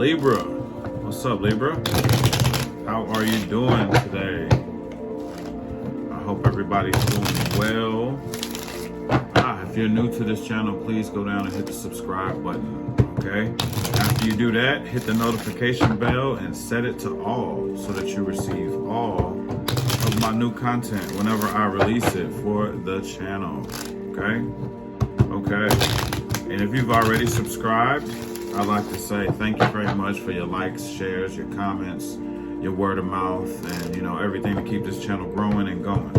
Libra, what's up, Libra? How are you doing today? I hope everybody's doing well. If you're new to this channel, please go down and hit the subscribe button, okay? After you do that, hit the notification bell and set it to all so that you receive all of my new content whenever I release it for the channel, okay? Okay. And if you've already subscribed, I'd like to say thank you very much for your likes, shares, your comments, your word of mouth, and everything to keep this channel growing and going.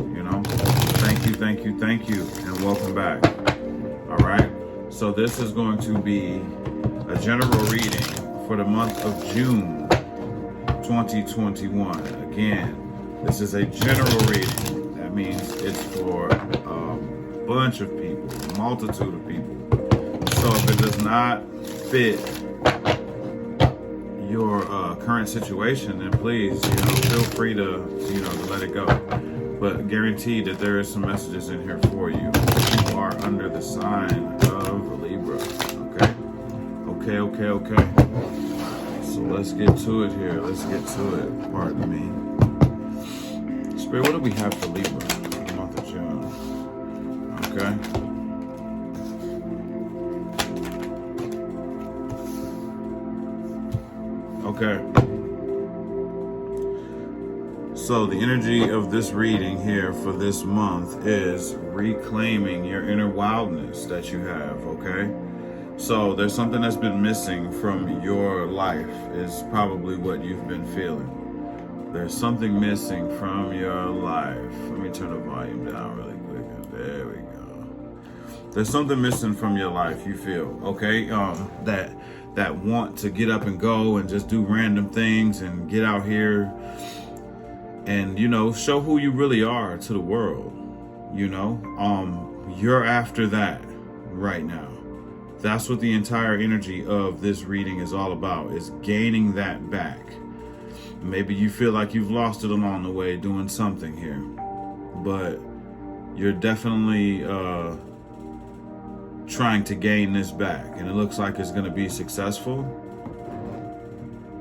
Thank you, and welcome back. All right, so this is going to be a general reading for the month of June 2021. Again, this is a general reading. That means it's for a bunch of people, a multitude of people. So if it does not fit your current situation, then please, feel free to let it go. But guaranteed that there is some messages in here for you. You are under the sign of Libra. Okay. So let's get to it here. Let's get to it. Pardon me. Spirit, what do we have for Libra for the month of June? Okay. So the energy of this reading here for this month is reclaiming your inner wildness that you have, okay? So there's something that's been missing from your life is probably what you've been feeling. There's something missing from your life. Let me turn the volume down really quick. There we go. There's something missing from your life, you feel, okay? That want to get up and go and just do random things and get out here and show who you really are to the world. You're after that right now. That's what the entire energy of this reading is all about, is gaining that back. Maybe you feel like you've lost it along the way doing something here, but you're definitely trying to gain this back, and it looks like it's going to be successful.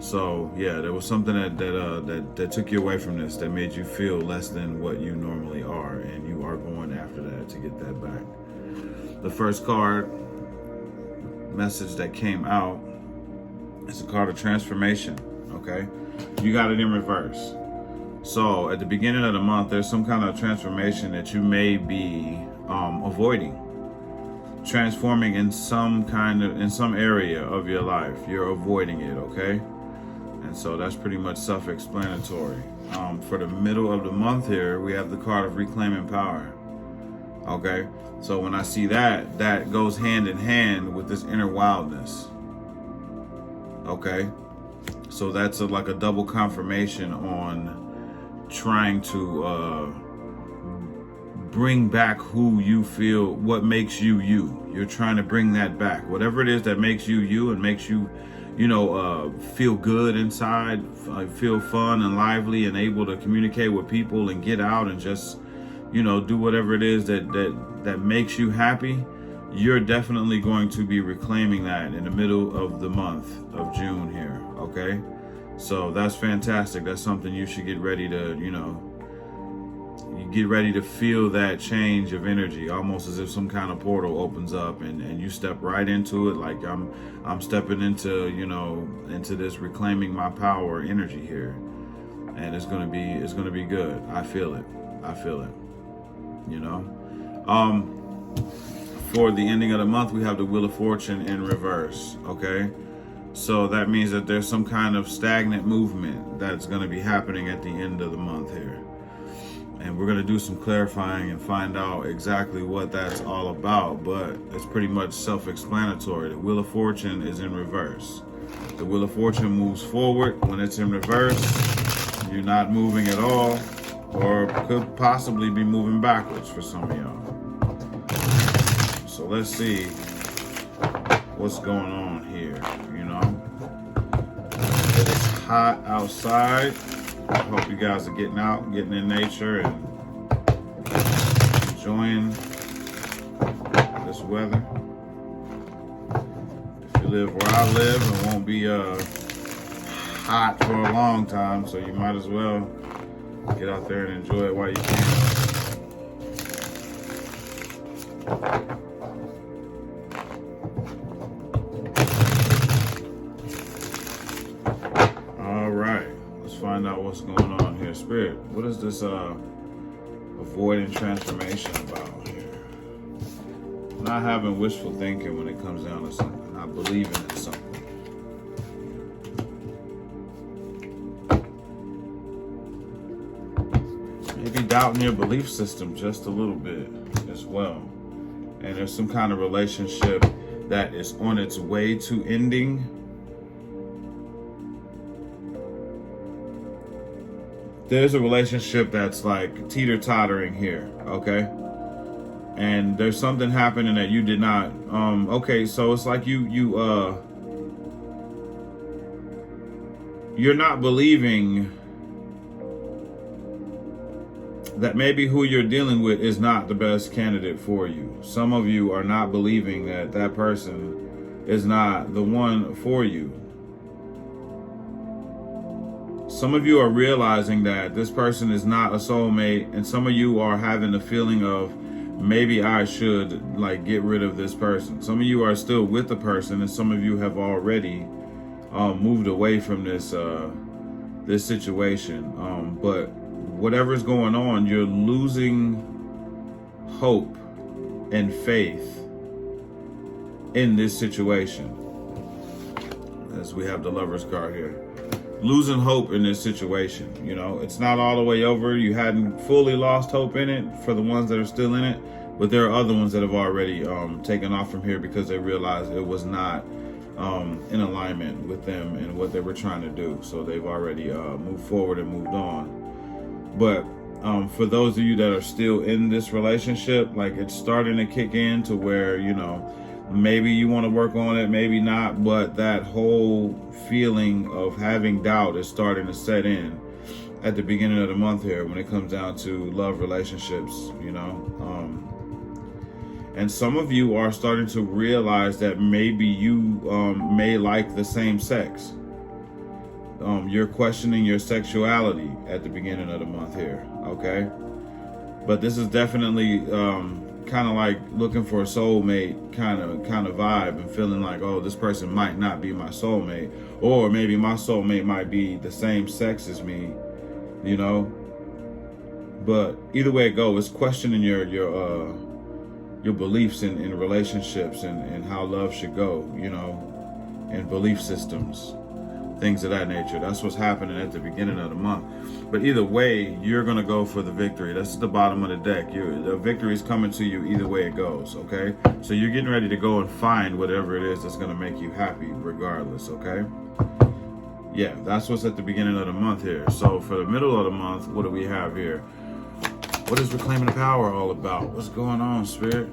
So yeah, there was something that took you away from this, that made you feel less than what you normally are, and you are going after that to get that back. The first card message that came out is a card of transformation. Okay, you got it in reverse. So at the beginning of the month, there's some kind of transformation that you may be avoiding, transforming in some area of your life. You're avoiding it, okay? And so that's pretty much self-explanatory. For the middle of the month here, we have the card of reclaiming power. Okay, so when I see that goes hand in hand with this inner wildness. Okay, so that's like a double confirmation on trying to bring back who you feel, what makes you you. You're trying to bring that back. Whatever it is that makes you you and makes you feel good inside, feel fun and lively and able to communicate with people and get out and just, do whatever it is that makes you happy. You're definitely going to be reclaiming that in the middle of the month of June here, okay? So that's fantastic. That's something you should get ready to, get ready to feel that change of energy, almost as if some kind of portal opens up and you step right into it. Like I'm stepping into, into this reclaiming my power energy here. And it's gonna be good. I feel it. For the ending of the month, we have the Wheel of Fortune in reverse, okay? So that means that there's some kind of stagnant movement that's gonna be happening at the end of the month here. And we're going to do some clarifying and find out exactly what that's all about, but it's pretty much self-explanatory. The Wheel of Fortune is in reverse. The Wheel of Fortune moves forward. When it's in reverse, you're not moving at all, or could possibly be moving backwards for some of y'all. So let's see what's going on here, It's hot outside. I hope you guys are getting out, getting in nature, and enjoying this weather. If you live where I live and won't be hot for a long time, so you might as well get out there and enjoy it while you can. All right, let's find out what's going on here. Spirit, what is this avoiding transformation about here? Not having wishful thinking when it comes down to something, not believing in something. Maybe doubting your belief system just a little bit as well. And there's some kind of relationship that is on its way to ending. There's a relationship that's like teeter-tottering here, okay? And there's something happening that you did not, okay, so it's like you're not believing that maybe who you're dealing with is not the best candidate for you. Some of you are not believing that that person is not the one for you. Some of you are realizing that this person is not a soulmate, and some of you are having the feeling of, maybe I should like get rid of this person. Some of you are still with the person, and some of you have already moved away from this this situation. But whatever's going on, you're losing hope and faith in this situation. As we have the Lover's card here. Losing hope in this situation. You know, it's not all the way over. You hadn't fully lost hope in it for the ones that are still in it, but there are other ones that have already taken off from here because they realized it was not in alignment with them and what they were trying to do. So they've already moved forward and moved on. But for those of you that are still in this relationship, like it's starting to kick in to where, you know, maybe you want to work on it, maybe not, but that whole feeling of having doubt is starting to set in at the beginning of the month here when it comes down to love relationships, you know. And some of you are starting to realize that maybe you may like the same sex. You're questioning your sexuality at the beginning of the month here, okay? But this is definitely kind of like looking for a soulmate kind of vibe, and feeling like, oh, this person might not be my soulmate, or maybe my soulmate might be the same sex as me, you know. But either way it goes, it's questioning your beliefs in relationships and how love should go, you know, and belief systems, things of that nature. That's what's happening at the beginning of the month. But either way, you're going to go for the victory. That's the bottom of the deck. The victory is coming to you either way it goes, okay? So you're getting ready to go and find whatever it is that's going to make you happy regardless, okay? Yeah, that's what's at the beginning of the month here. So for the middle of the month, what do we have here? What is Reclaiming the Power all about? What's going on, Spirit?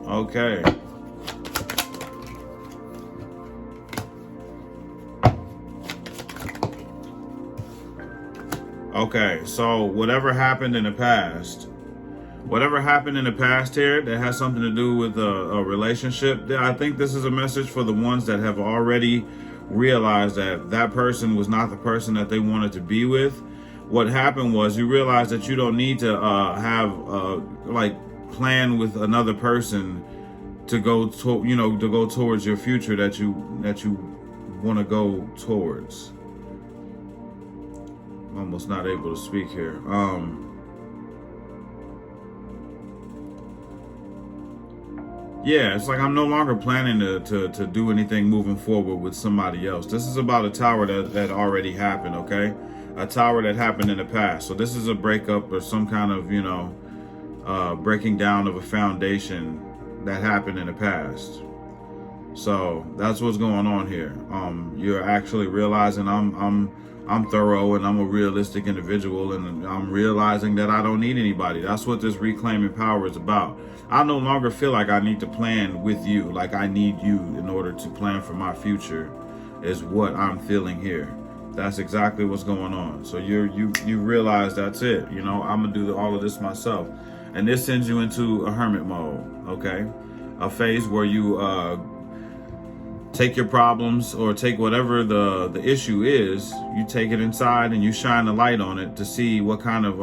Okay. Okay, so whatever happened in the past here that has something to do with a relationship, I think this is a message for the ones that have already realized that that person was not the person that they wanted to be with. What happened was you realized that you don't need to have like plan with another person to go to, you know, to go towards your future that you want to go towards. I'm almost not able to speak here. Yeah, it's like I'm no longer planning to do anything moving forward with somebody else. This is about a tower that already happened, okay? A tower that happened in the past. So this is a breakup or some kind of, you know, breaking down of a foundation that happened in the past. So that's what's going on here. You're actually realizing I'm thorough and I'm a realistic individual, and I'm realizing that I don't need anybody. That's what this reclaiming power is about. I no longer feel like I need to plan with you, like I need you in order to plan for my future, is what I'm feeling here. That's exactly what's going on. So you realize that's it. You know, I'm gonna do all of this myself, and this sends you into a hermit mode. Okay, a phase where you take your problems or take whatever the issue is, you take it inside and you shine the light on it to see what kind of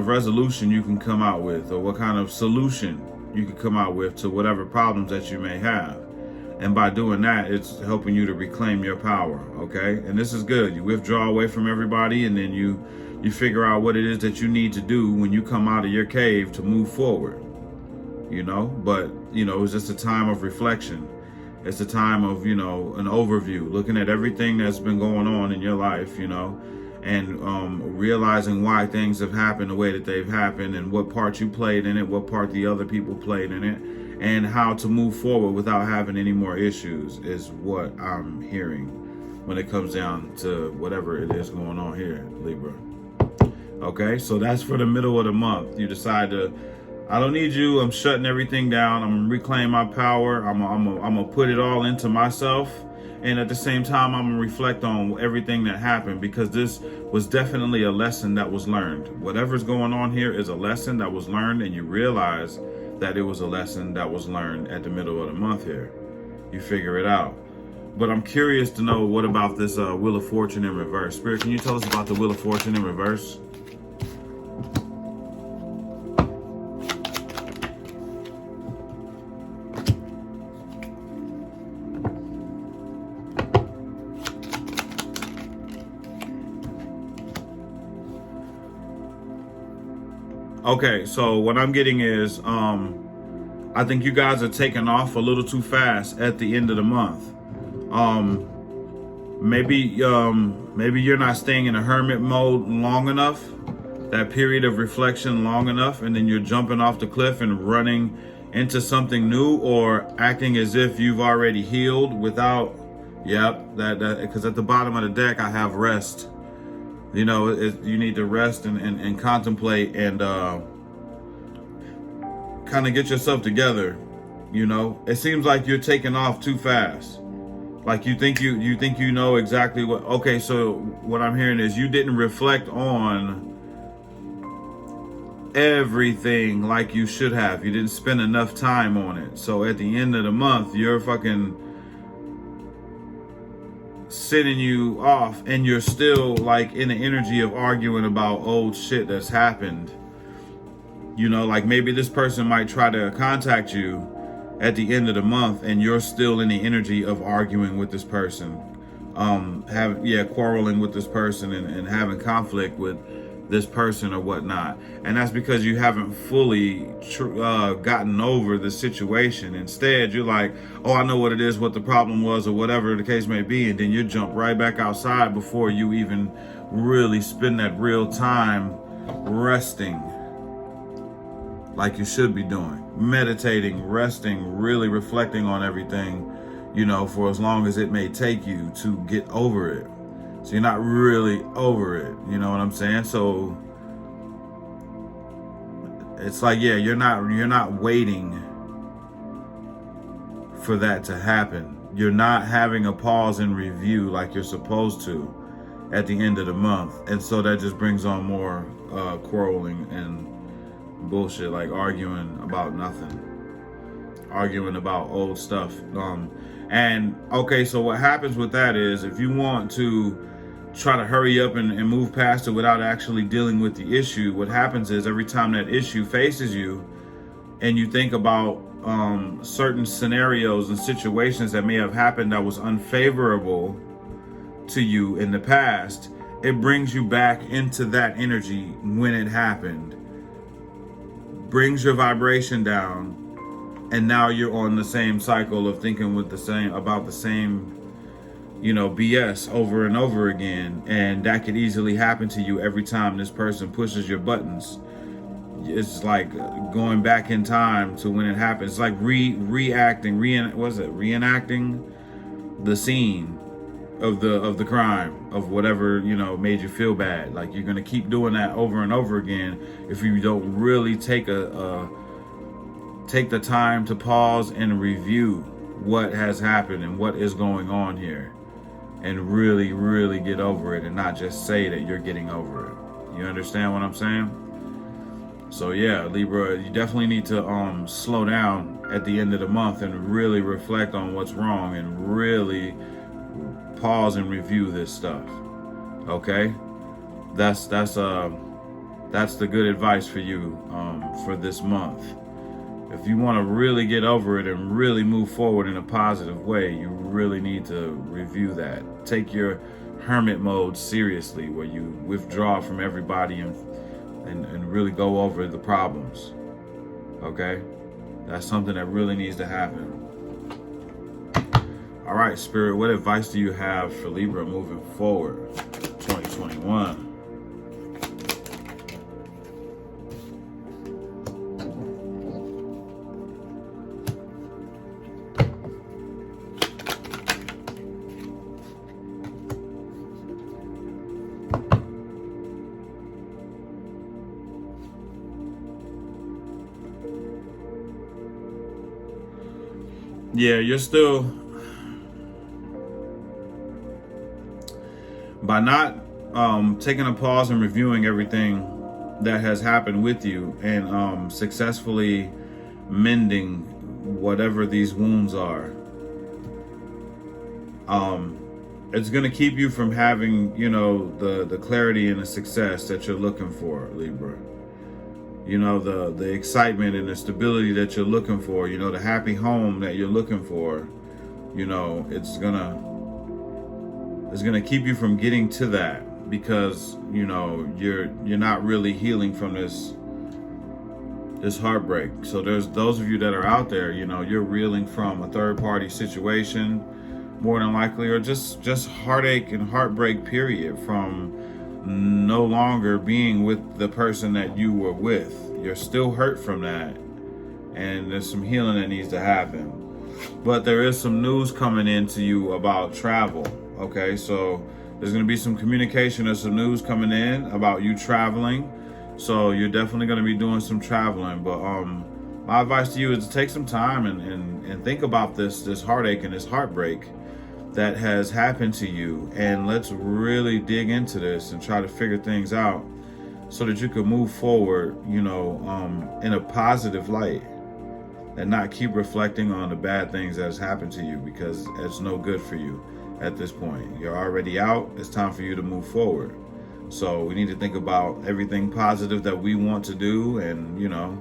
resolution you can come out with, or what kind of solution you can come out with to whatever problems that you may have. And by doing that, it's helping you to reclaim your power, okay? And this is good. You withdraw away from everybody, and then you figure out what it is that you need to do when you come out of your cave to move forward, But, it's just a time of reflection. It's a time of, an overview, looking at everything that's been going on in your life, and realizing why things have happened the way that they've happened, and what part you played in it, what part the other people played in it, and how to move forward without having any more issues is what I'm hearing when it comes down to whatever it is going on here, Libra. Okay, so that's for the middle of the month. You decide I don't need you. I'm shutting everything down. I'm gonna reclaim my power. I'm gonna put it all into myself. And at the same time, I'm gonna reflect on everything that happened, because this was definitely a lesson that was learned. Whatever's going on here is a lesson that was learned, and you realize that it was a lesson that was learned at the middle of the month here. You figure it out. But I'm curious to know, what about this Wheel of Fortune in reverse? Spirit, can you tell us about the Wheel of Fortune in reverse? Okay, so what I'm getting is, I think you guys are taking off a little too fast at the end of the month. Maybe you're not staying in a hermit mode long enough, that period of reflection long enough, and then you're jumping off the cliff and running into something new, or acting as if you've already healed without, because at the bottom of the deck I have rest. You need to rest and contemplate and kind of get yourself together. It seems like you're taking off too fast. Like you think you know exactly what. Okay, so what I'm hearing is you didn't reflect on everything like you should have. You didn't spend enough time on it. So at the end of the month, you're fucking sitting you off, and you're still like in the energy of arguing about old shit that's happened. Like maybe this person might try to contact you at the end of the month, and you're still in the energy of arguing with this person, quarreling with this person, and having conflict with this person or whatnot. And that's because you haven't fully gotten over the situation. Instead, you're like, oh, I know what it is, what the problem was, or whatever the case may be. And then you jump right back outside before you even really spend that real time resting like you should be doing. Meditating, resting, really reflecting on everything, for as long as it may take you to get over it. So you're not really over it, you know what I'm saying? So it's like, you're not waiting for that to happen. You're not having a pause and review like you're supposed to at the end of the month. And so that just brings on more quarreling and bullshit, like arguing about nothing, arguing about old stuff. And okay, so what happens with that is, if you want to try to hurry up and move past it without actually dealing with the issue, what happens is every time that issue faces you and you think about certain scenarios and situations that may have happened that was unfavorable to you in the past, it brings you back into that energy when it happened, brings your vibration down, and now you're on the same cycle of thinking about the same BS over and over again. And that could easily happen to you every time this person pushes your buttons. It's like going back in time to when it happens. It's like reenacting the scene of the crime, of whatever made you feel bad. Like, you're gonna keep doing that over and over again if you don't really take the time to pause and review what has happened and what is going on here, and really, really get over it, and not just say that you're getting over it. You understand what I'm saying? So yeah, Libra, you definitely need to slow down at the end of the month and really reflect on what's wrong and really pause and review this stuff. Okay, that's the good advice for you for this month. If you want to really get over it and really move forward in a positive way, you really need to review that. Take your hermit mode seriously, where you withdraw from everybody and really go over the problems. Okay? That's something that really needs to happen. All right, Spirit, what advice do you have for Libra moving forward, 2021? Yeah, you're still, by not taking a pause and reviewing everything that has happened with you and successfully mending whatever these wounds are, it's going to keep you from having, you know, the clarity and the success that you're looking for, Libra. You know, the excitement and the stability that you're looking for, you know, the happy home that you're looking for, you know, it's gonna keep you from getting to that, because, you know, you're not really healing from this heartbreak. So there's those of you that are out there, you know, you're reeling from a third party situation, more than likely, or just heartache and heartbreak period from no longer being with the person that you were with. You're still hurt from that, and there's some healing that needs to happen. But there is some news coming into you about travel. Okay, so there's going to be some communication or some news coming in about you traveling. So you're definitely going to be doing some traveling. But my advice to you is to take some time and think about this heartache and this heartbreak that has happened to you, and let's really dig into this and try to figure things out so that you can move forward, you know, in a positive light, and not keep reflecting on the bad things that has happened to you, because it's no good for you at this point. You're already out. It's time for you to move forward. So we need to think about everything positive that we want to do, and you know,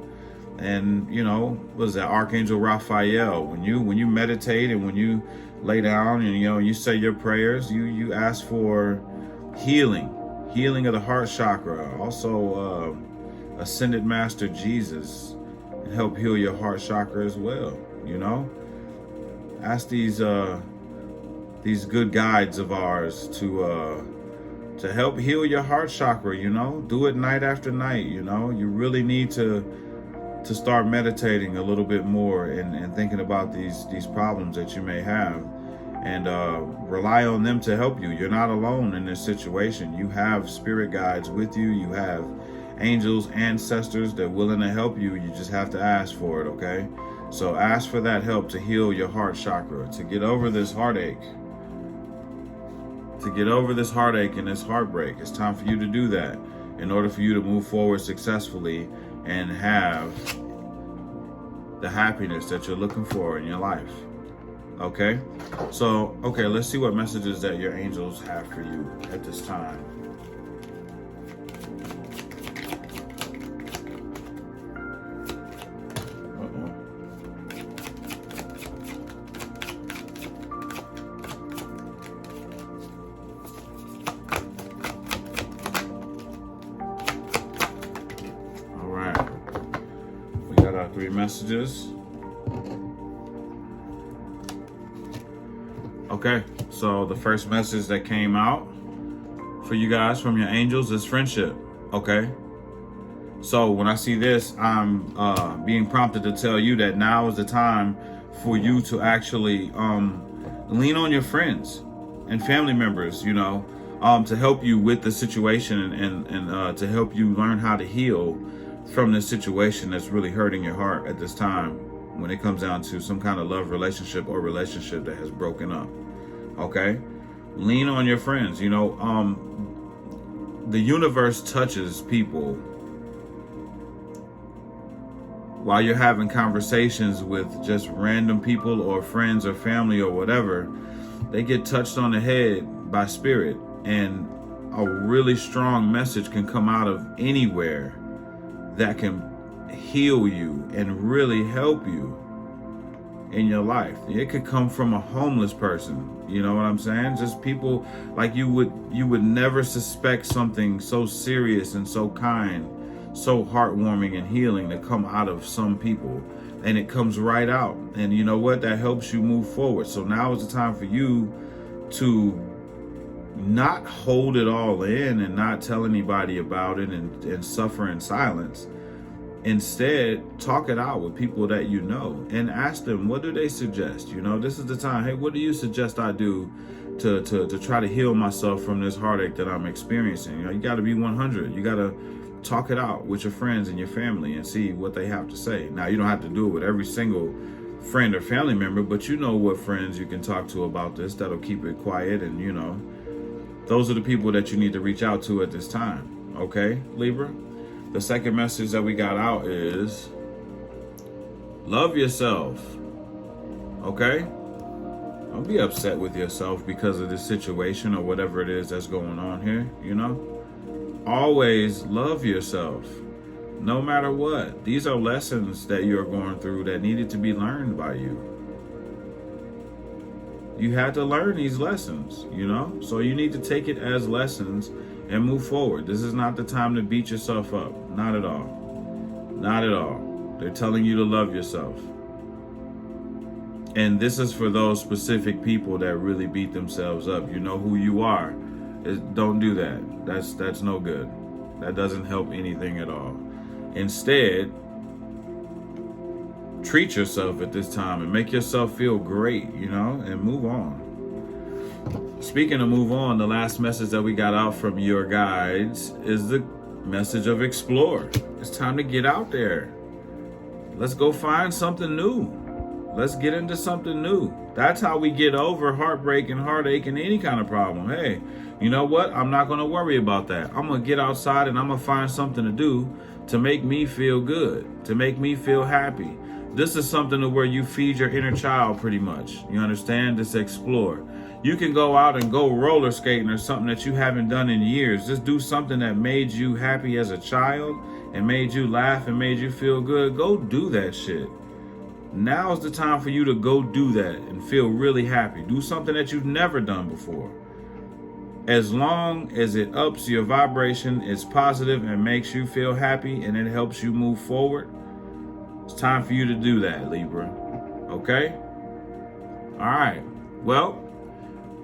what is that, Archangel Raphael? When you meditate and when you lay down and, you know, you say your prayers, you ask for healing of the heart chakra. Also, Ascended Master Jesus and help heal your heart chakra as well. You know, ask these good guides of ours to help heal your heart chakra. You know, do it night after night. You know, you really need to start meditating a little bit more and thinking about these problems that you may have, and rely on them to help you. You're not alone in this situation. You have spirit guides with you. You have angels, ancestors that are willing to help you. You just have to ask for it, okay? So ask for that help to heal your heart chakra, to get over this heartache. To get over this heartache and this heartbreak. It's time for you to do that in order for you to move forward successfully and have the happiness that you're looking for in your life. Okay? So, okay, let's see what messages that your angels have for you at this time. All right. We got our 3 messages. Okay, so the first message that came out for you guys from your angels is friendship. Okay, so when I see this, I'm being prompted to tell you that now is the time for you to actually lean on your friends and family members, you know, to help you with the situation and to help you learn how to heal from this situation that's really hurting your heart at this time, when it comes down to some kind of love relationship or relationship that has broken up. Okay, lean on your friends. You know, the universe touches people while you're having conversations with just random people or friends or family or whatever, they get touched on the head by spirit, and a really strong message can come out of anywhere that can heal you and really help you in your life. It could come from a homeless person, you know what I'm saying? Just people like you would never suspect something so serious and so kind, so heartwarming and healing to come out of some people, and it comes right out. And you know what? That helps you move forward. So now is the time for you to not hold it all in and not tell anybody about it and suffer in silence. Instead, talk it out with people that you know and ask them, what do they suggest? You know, this is the time. Hey, what do you suggest I do to try to heal myself from this heartache that I'm experiencing? You know, you got to be 100. You got to talk it out with your friends and your family and see what they have to say. Now, you don't have to do it with every single friend or family member, but you know what friends you can talk to about this that'll keep it quiet. And, you know, those are the people that you need to reach out to at this time. Okay, Libra? The second message that we got out is love yourself. Okay? Don't be upset with yourself because of this situation or whatever it is that's going on here, you know? Always love yourself, no matter what. These are lessons that you're going through that needed to be learned by you. You had to learn these lessons, you know? So you need to take it as lessons and move forward. This is not the time to beat yourself up. Not at all. Not at all. They're telling you to love yourself. And this is for those specific people that really beat themselves up. You know who you are. Don't do that. That's no good. That doesn't help anything at all. Instead, treat yourself at this time and make yourself feel great, you know, and move on. Speaking of move on, the last message that we got out from your guides is the message of explore. It's time to get out there. Let's go find something new. Let's get into something new. That's how we get over heartbreak and heartache and any kind of problem. Hey, you know what? I'm not going to worry about that. I'm going to get outside and I'm going to find something to do to make me feel good, to make me feel happy. This is something to where you feed your inner child pretty much. You understand? Just explore. You can go out and go roller skating or something that you haven't done in years. Just do something that made you happy as a child and made you laugh and made you feel good. Go do that shit. Now is the time for you to go do that and feel really happy. Do something that you've never done before. As long as it ups your vibration, it's positive and makes you feel happy and it helps you move forward, it's time for you to do that, Libra. Okay? All right. Well,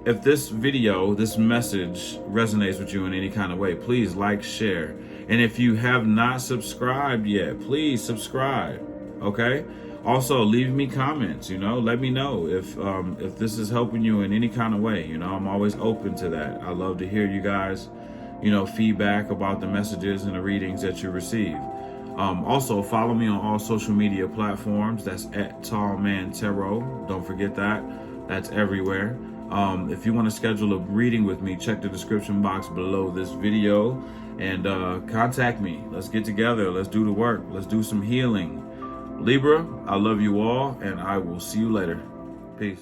if this video, this message resonates with you in any kind of way, please like, share. And if you have not subscribed yet, please subscribe. Okay? Also, leave me comments, you know, let me know if this is helping you in any kind of way. You know, I'm always open to that. I love to hear you guys, you know, feedback about the messages and the readings that you receive. Also, follow me on all social media platforms. That's at Tall Man Tarot. Don't forget that. That's everywhere. If you want to schedule a reading with me, check the description box below this video and contact me. Let's get together. Let's do the work. Let's do some healing. Libra, I love you all, and I will see you later. Peace.